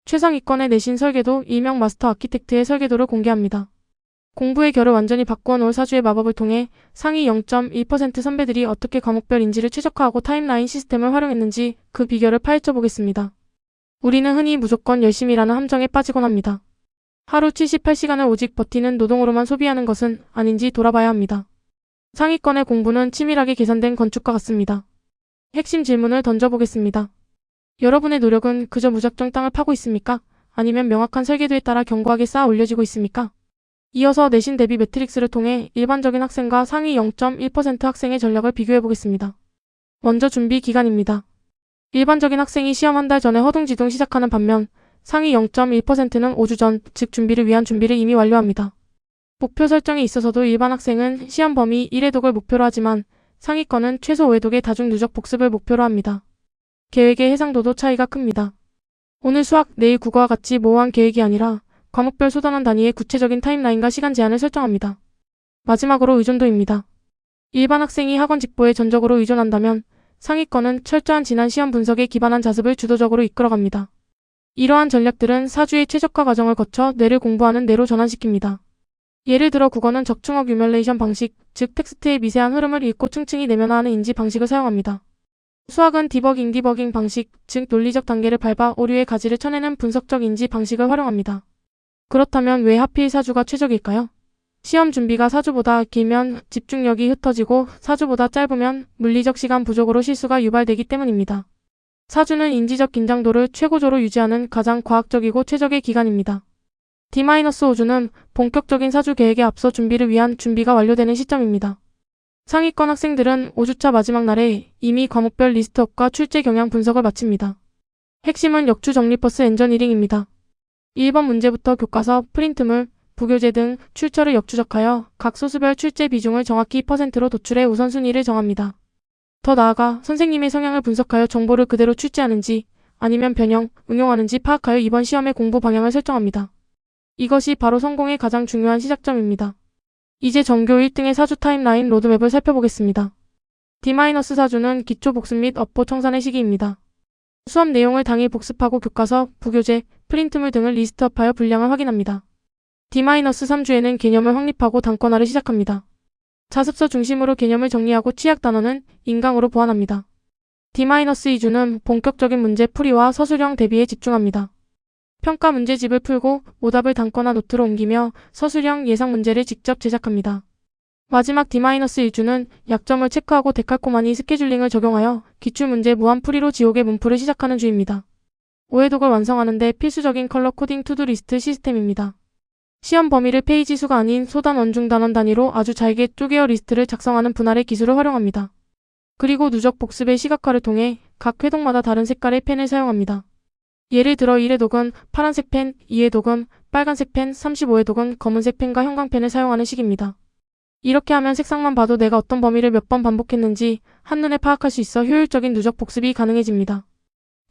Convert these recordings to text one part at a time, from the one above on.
최상위권의 내신 설계도 일명 마스터 아키텍트의 설계도를 공개합니다. 공부의 결을 완전히 바꾸어 놓을 사주의 마법을 통해 상위 0.1% 선배들이 어떻게 과목별 인지를 최적화하고 타임라인 시스템을 활용했는지 그 비결을 파헤쳐 보겠습니다. 우리는 흔히 무조건 열심히라는 함정에 빠지곤 합니다. 하루 78시간을 오직 버티는 노동으로만 소비하는 것은 아닌지 돌아봐야 합니다. 상위권의 공부는 치밀하게 계산된 건축과 같습니다. 핵심 질문을 던져보겠습니다. 여러분의 노력은 그저 무작정 땅을 파고 있습니까? 아니면 명확한 설계도에 따라 견고하게 쌓아 올려지고 있습니까? 이어서 내신 대비 매트릭스를 통해 일반적인 학생과 상위 0.1% 학생의 전략을 비교해 보겠습니다. 먼저 준비 기간입니다. 일반적인 학생이 시험 한 달 전에 허둥지둥 시작하는 반면 상위 0.1%는 5주 전, 즉 준비를 위한 준비를 이미 완료합니다. 목표 설정에 있어서도 일반 학생은 시험 범위 1회독을 목표로 하지만 상위권은 최소 5회독의 다중 누적 복습을 목표로 합니다. 계획의 해상도도 차이가 큽니다. 오늘 수학, 내일 국어와 같이 모호한 계획이 아니라 과목별 소단원 단위의 구체적인 타임라인과 시간 제한을 설정합니다. 마지막으로 의존도입니다. 일반 학생이 학원 직보에 전적으로 의존한다면 상위권은 철저한 지난 시험 분석에 기반한 자습을 주도적으로 이끌어갑니다. 이러한 전략들은 사주의 최적화 과정을 거쳐 뇌를 공부하는 뇌로 전환시킵니다. 예를 들어 국어는 적중어 규뮬레이션 방식, 즉 텍스트의 미세한 흐름을 읽고 층층이 내면화하는 인지 방식을 사용합니다. 수학은 디버깅 방식, 즉 논리적 단계를 밟아 오류의 가지를 쳐내는 분석적 인지 방식을 활용합니다. 그렇다면 왜 하필 사주가 최적일까요? 시험 준비가 사주보다 길면 집중력이 흩어지고 사주보다 짧으면 물리적 시간 부족으로 실수가 유발되기 때문입니다. 사주는 인지적 긴장도를 최고조로 유지하는 가장 과학적이고 최적의 기간입니다. D-5주는 본격적인 사주 계획에 앞서 준비를 위한 준비가 완료되는 시점입니다. 상위권 학생들은 5주차 마지막 날에 이미 과목별 리스트업과 출제 경향 분석을 마칩니다. 핵심은 역추 정리버스 엔저니링입니다. 1번 문제부터 교과서, 프린트물, 부교재 등 출처를 역추적하여 각 소수별 출제 비중을 정확히 %로 도출해 우선순위를 정합니다. 더 나아가 선생님의 성향을 분석하여 정보를 그대로 출제하는지 아니면 변형, 응용하는지 파악하여 이번 시험의 공부 방향을 설정합니다. 이것이 바로 성공의 가장 중요한 시작점입니다. 이제 전교 1등의 사주 타임라인 로드맵을 살펴보겠습니다. D-4주는 기초 복습 및 업보 청산의 시기입니다. 수업 내용을 당일 복습하고 교과서, 부교재, 프린트물 등을 리스트업하여 분량을 확인합니다. D-3주에는 개념을 확립하고 단권화를 시작합니다. 자습서 중심으로 개념을 정리하고 취약 단원은 인강으로 보완합니다. D-2주는 본격적인 문제 풀이와 서술형 대비에 집중합니다. 평가 문제집을 풀고 오답을 단권화 노트로 옮기며 서술형 예상 문제를 직접 제작합니다. 마지막 D-1주는 약점을 체크하고 데칼코마니 스케줄링을 적용하여 기출문제 무한풀이로 지옥의 문풀을 시작하는 주입니다. 5회독을 완성하는 데 필수적인 컬러 코딩 투두 리스트 시스템입니다. 시험 범위를 페이지 수가 아닌 소단 원중 단원 단위로 아주 잘게 쪼개어 리스트를 작성하는 분할의 기술을 활용합니다. 그리고 누적 복습의 시각화를 통해 각 회독마다 다른 색깔의 펜을 사용합니다. 예를 들어 1회독은 파란색 펜, 2회독은 빨간색 펜, 35회독은 검은색 펜과 형광펜을 사용하는 식입니다. 이렇게 하면 색상만 봐도 내가 어떤 범위를 몇 번 반복했는지 한눈에 파악할 수 있어 효율적인 누적 복습이 가능해집니다.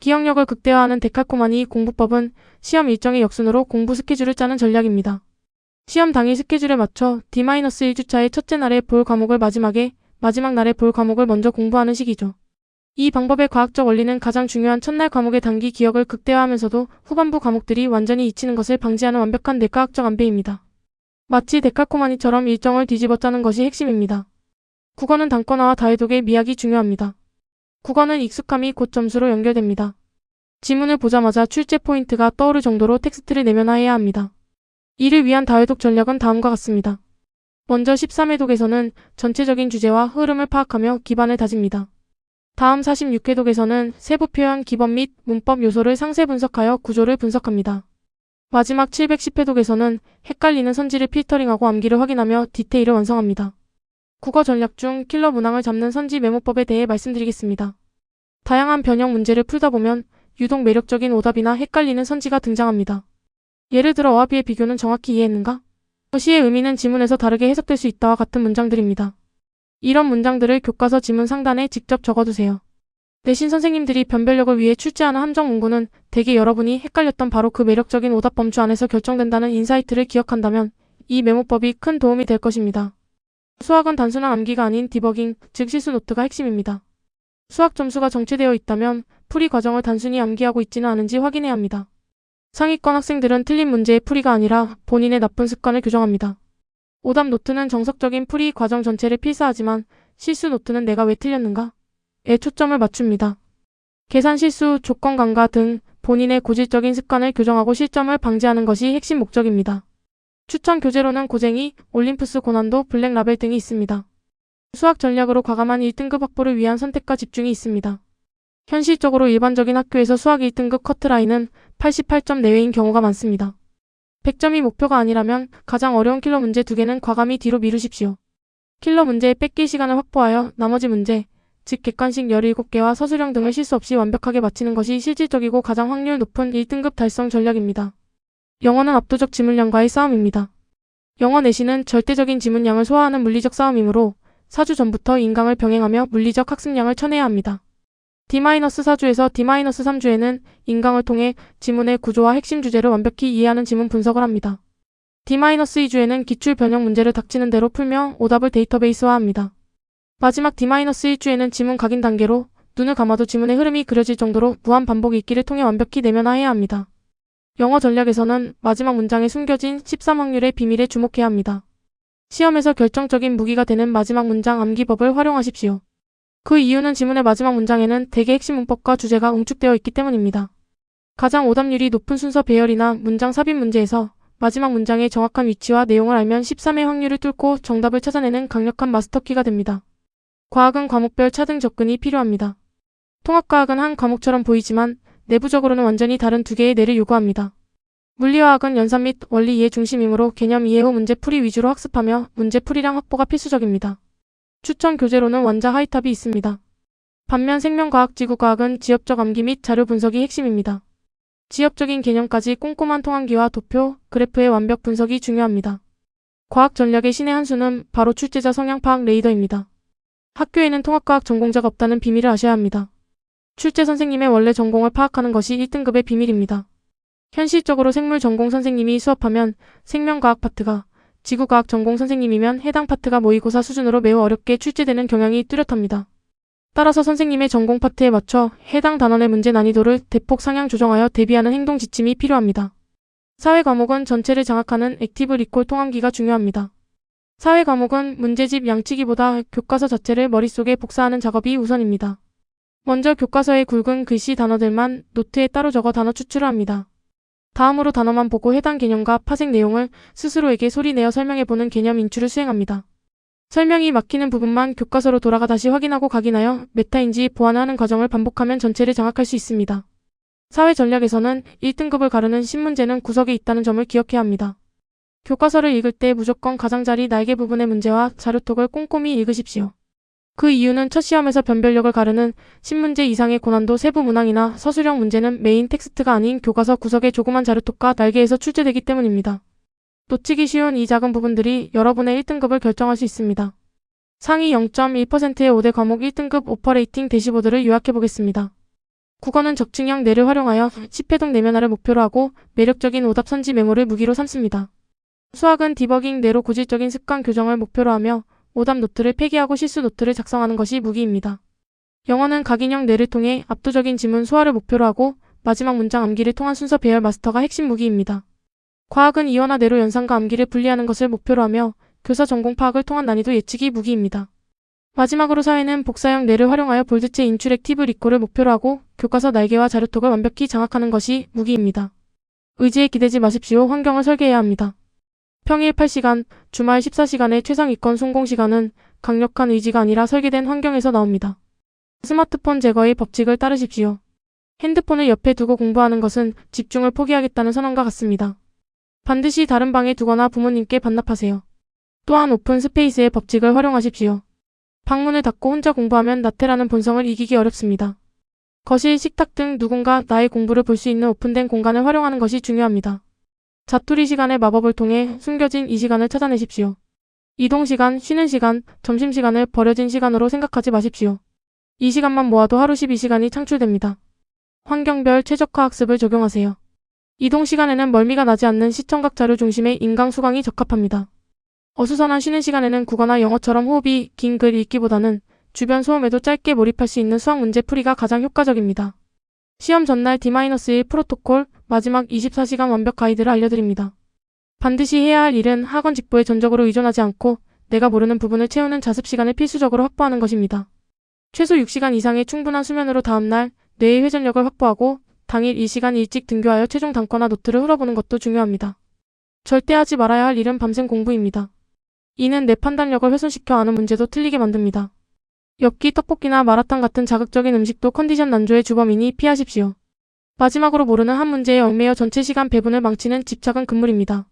기억력을 극대화하는 데칼코마니 공부법은 시험 일정의 역순으로 공부 스케줄을 짜는 전략입니다. 시험 당일 스케줄에 맞춰 D-1주차의 첫째 날에 볼 과목을 마지막 날에 볼 과목을 먼저 공부하는 식이죠. 이 방법의 과학적 원리는 가장 중요한 첫날 과목의 단기 기억을 극대화하면서도 후반부 과목들이 완전히 잊히는 것을 방지하는 완벽한 뇌과학적 안배입니다. 마치 데칼코마니처럼 일정을 뒤집어 짜는 것이 핵심입니다. 국어는 단권화와 다해독의 미학이 중요합니다. 국어는 익숙함이 곧 점수로 연결됩니다. 지문을 보자마자 출제 포인트가 떠오를 정도로 텍스트를 내면화해야 합니다. 이를 위한 다해독 전략은 다음과 같습니다. 먼저 13회독에서는 전체적인 주제와 흐름을 파악하며 기반을 다집니다. 다음 46회독에서는 세부 표현 기본 및 문법 요소를 상세 분석하여 구조를 분석합니다. 마지막 710회독에서는 헷갈리는 선지를 필터링하고 암기를 확인하며 디테일을 완성합니다. 국어 전략 중 킬러 문항을 잡는 선지 메모법에 대해 말씀드리겠습니다. 다양한 변형 문제를 풀다 보면 유독 매력적인 오답이나 헷갈리는 선지가 등장합니다. 예를 들어 어와비의 비교는 정확히 이해했는가? 시의 의미는 지문에서 다르게 해석될 수 있다와 같은 문장들입니다. 이런 문장들을 교과서 지문 상단에 직접 적어두세요. 내신 선생님들이 변별력을 위해 출제하는 함정 문구는 대개 여러분이 헷갈렸던 바로 그 매력적인 오답 범주 안에서 결정된다는 인사이트를 기억한다면 이 메모법이 큰 도움이 될 것입니다. 수학은 단순한 암기가 아닌 디버깅, 즉 실수 노트가 핵심입니다. 수학 점수가 정체되어 있다면 풀이 과정을 단순히 암기하고 있지는 않은지 확인해야 합니다. 상위권 학생들은 틀린 문제의 풀이가 아니라 본인의 나쁜 습관을 교정합니다. 오답 노트는 정석적인 풀이 과정 전체를 필사하지만 실수 노트는 내가 왜 틀렸는가? 에 초점을 맞춥니다. 계산 실수, 조건 간과 등 본인의 고질적인 습관을 교정하고 실점을 방지하는 것이 핵심 목적입니다. 추천 교재로는 고쟁이, 올림푸스 고난도, 블랙라벨 등이 있습니다. 수학 전략으로 과감한 1등급 확보를 위한 선택과 집중이 있습니다. 현실적으로 일반적인 학교에서 수학 1등급 커트라인은 88점 내외인 경우가 많습니다. 100점이 목표가 아니라면 가장 어려운 킬러 문제 2개는 과감히 뒤로 미루십시오. 킬러 문제에 뺏길 시간을 확보하여 나머지 문제, 즉 객관식 17개와 서술형 등을 실수 없이 완벽하게 마치는 것이 실질적이고 가장 확률 높은 1등급 달성 전략입니다. 영어는 압도적 지문량과의 싸움입니다. 영어 내신은 절대적인 지문량을 소화하는 물리적 싸움이므로 4주 전부터 인강을 병행하며 물리적 학습량을 쳐내야 합니다. D-4주에서 D-3주에는 인강을 통해 지문의 구조와 핵심 주제를 완벽히 이해하는 지문 분석을 합니다. D-2주에는 기출 변형 문제를 닥치는 대로 풀며 오답을 데이터베이스화합니다. 마지막 D-1주에는 지문 각인 단계로 눈을 감아도 지문의 흐름이 그려질 정도로 무한 반복 읽기를 통해 완벽히 내면화해야 합니다. 영어 전략에서는 마지막 문장에 숨겨진 13확률의 비밀에 주목해야 합니다. 시험에서 결정적인 무기가 되는 마지막 문장 암기법을 활용하십시오. 그 이유는 지문의 마지막 문장에는 대개 핵심 문법과 주제가 응축되어 있기 때문입니다. 가장 오답률이 높은 순서 배열이나 문장 삽입 문제에서 마지막 문장의 정확한 위치와 내용을 알면 13의 확률을 뚫고 정답을 찾아내는 강력한 마스터키가 됩니다. 과학은 과목별 차등 접근이 필요합니다. 통합과학은 한 과목처럼 보이지만 내부적으로는 완전히 다른 두 개의 뇌를 요구합니다. 물리화학은 연산 및 원리 이해 중심이므로 개념 이해 후 문제 풀이 위주로 학습하며 문제 풀이량 확보가 필수적입니다. 추천 교재로는 원자 하이탑이 있습니다. 반면 생명과학, 지구과학은 지엽적 암기 및 자료 분석이 핵심입니다. 지엽적인 개념까지 꼼꼼한 통합기와 도표, 그래프의 완벽 분석이 중요합니다. 과학 전략의 신의 한 수는 바로 출제자 성향 파악 레이더입니다. 학교에는 통합과학 전공자가 없다는 비밀을 아셔야 합니다. 출제 선생님의 원래 전공을 파악하는 것이 1등급의 비밀입니다. 현실적으로 생물 전공 선생님이 수업하면 생명과학 파트가, 지구과학 전공 선생님이면 해당 파트가 모의고사 수준으로 매우 어렵게 출제되는 경향이 뚜렷합니다. 따라서 선생님의 전공 파트에 맞춰 해당 단원의 문제 난이도를 대폭 상향 조정하여 대비하는 행동 지침이 필요합니다. 사회 과목은 전체를 장악하는 액티브 리콜 통합기가 중요합니다. 사회 과목은 문제집 양치기보다 교과서 자체를 머릿속에 복사하는 작업이 우선입니다. 먼저 교과서의 굵은 글씨 단어들만 노트에 따로 적어 단어 추출을 합니다. 다음으로 단어만 보고 해당 개념과 파생 내용을 스스로에게 소리내어 설명해보는 개념 인출을 수행합니다. 설명이 막히는 부분만 교과서로 돌아가 다시 확인하고 각인하여 메타인지 보완하는 과정을 반복하면 전체를 장악할 수 있습니다. 사회 전략에서는 1등급을 가르는 신문제는 구석에 있다는 점을 기억해야 합니다. 교과서를 읽을 때 무조건 가장자리 날개 부분의 문제와 자료톡을 꼼꼼히 읽으십시오. 그 이유는 첫 시험에서 변별력을 가르는 신문제 이상의 고난도 세부 문항이나 서술형 문제는 메인 텍스트가 아닌 교과서 구석의 조그만 자료톡과 날개에서 출제되기 때문입니다. 놓치기 쉬운 이 작은 부분들이 여러분의 1등급을 결정할 수 있습니다. 상위 0.1%의 5대 과목 1등급 오퍼레이팅 대시보드를 요약해보겠습니다. 국어는 적층형 뇌를 활용하여 10회독 내면화를 목표로 하고 매력적인 오답 선지 메모를 무기로 삼습니다. 수학은 디버깅 뇌로 고질적인 습관 교정을 목표로 하며 오답 노트를 폐기하고 실수 노트를 작성하는 것이 무기입니다. 영어는 각인형 뇌를 통해 압도적인 지문 소화를 목표로 하고 마지막 문장 암기를 통한 순서 배열 마스터가 핵심 무기입니다. 과학은 이원화 뇌로 연산과 암기를 분리하는 것을 목표로 하며 교사 전공 파악을 통한 난이도 예측이 무기입니다. 마지막으로 사회는 복사형 뇌를 활용하여 볼드체 인출 액티브 리콜을 목표로 하고 교과서 날개와 자료톡을 완벽히 장악하는 것이 무기입니다. 의지에 기대지 마십시오. 환경을 설계해야 합니다. 평일 8시간, 주말 14시간의 최상위권 성공시간은 강력한 의지가 아니라 설계된 환경에서 나옵니다. 스마트폰 제거의 법칙을 따르십시오. 핸드폰을 옆에 두고 공부하는 것은 집중을 포기하겠다는 선언과 같습니다. 반드시 다른 방에 두거나 부모님께 반납하세요. 또한 오픈 스페이스의 법칙을 활용하십시오. 방문을 닫고 혼자 공부하면 나태라는 본성을 이기기 어렵습니다. 거실, 식탁 등 누군가 나의 공부를 볼 수 있는 오픈된 공간을 활용하는 것이 중요합니다. 자투리 시간의 마법을 통해 숨겨진 이 시간을 찾아내십시오. 이동 시간, 쉬는 시간, 점심시간을 버려진 시간으로 생각하지 마십시오. 이 시간만 모아도 하루 12시간이 창출됩니다. 환경별 최적화 학습을 적용하세요. 이동 시간에는 멀미가 나지 않는 시청각 자료 중심의 인강 수강이 적합합니다. 어수선한 쉬는 시간에는 국어나 영어처럼 호흡이 긴 글 읽기보다는 주변 소음에도 짧게 몰입할 수 있는 수학 문제 풀이가 가장 효과적입니다. 시험 전날 D-1 프로토콜 마지막 24시간 완벽 가이드를 알려드립니다. 반드시 해야 할 일은 학원 직보에 전적으로 의존하지 않고 내가 모르는 부분을 채우는 자습 시간을 필수적으로 확보하는 것입니다. 최소 6시간 이상의 충분한 수면으로 다음날 뇌의 회전력을 확보하고 당일 이 시간 일찍 등교하여 최종 단권과 노트를 흘러보는 것도 중요합니다. 절대 하지 말아야 할 일은 밤샘 공부입니다. 이는 내 판단력을 훼손시켜 아는 문제도 틀리게 만듭니다. 엽기, 떡볶이나 마라탕 같은 자극적인 음식도 컨디션 난조의 주범이니 피하십시오. 마지막으로 모르는 한 문제에 얽매여 전체 시간 배분을 망치는 집착은 금물입니다.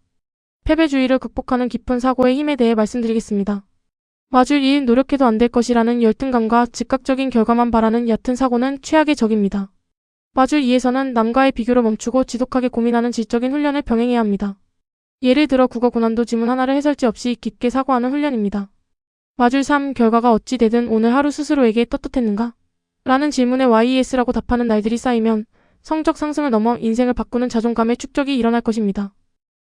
패배주의를 극복하는 깊은 사고의 힘에 대해 말씀드리겠습니다. 마줄 2일 노력해도 안 될 것이라는 열등감과 즉각적인 결과만 바라는 얕은 사고는 최악의 적입니다. 마줄 2에서는 남과의 비교를 멈추고 지독하게 고민하는 질적인 훈련을 병행해야 합니다. 예를 들어 국어 고난도 지문 하나를 해설지 없이 깊게 사고하는 훈련입니다. 마줄 3 결과가 어찌 되든 오늘 하루 스스로에게 떳떳했는가? 라는 질문에 YES라고 답하는 날들이 쌓이면 성적 상승을 넘어 인생을 바꾸는 자존감의 축적이 일어날 것입니다.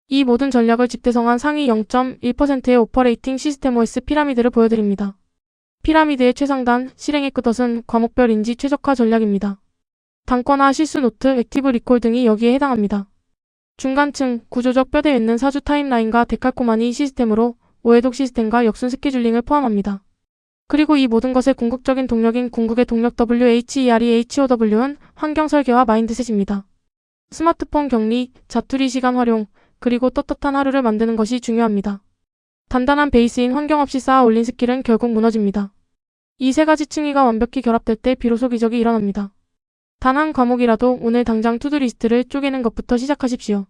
이 모든 전략을 집대성한 상위 0.1%의 오퍼레이팅 시스템 OS 피라미드를 보여드립니다. 피라미드의 최상단, 실행의 끝없은 과목별 인지 최적화 전략입니다. 단권화, 실수 노트, 액티브 리콜 등이 여기에 해당합니다. 중간층, 구조적 뼈대 맺는 사주 타임라인과 데칼코마니 시스템으로 오해독 시스템과 역순 스케줄링을 포함합니다. 그리고 이 모든 것의 궁극적인 동력인 궁극의 동력 WHEREHOW는 환경 설계와 마인드셋입니다. 스마트폰 격리, 자투리 시간 활용, 그리고 떳떳한 하루를 만드는 것이 중요합니다. 단단한 베이스인 환경 없이 쌓아 올린 스킬은 결국 무너집니다. 이 세 가지 층위가 완벽히 결합될 때 비로소 기적이 일어납니다. 단 한 과목이라도 오늘 당장 투두리스트를 쪼개는 것부터 시작하십시오.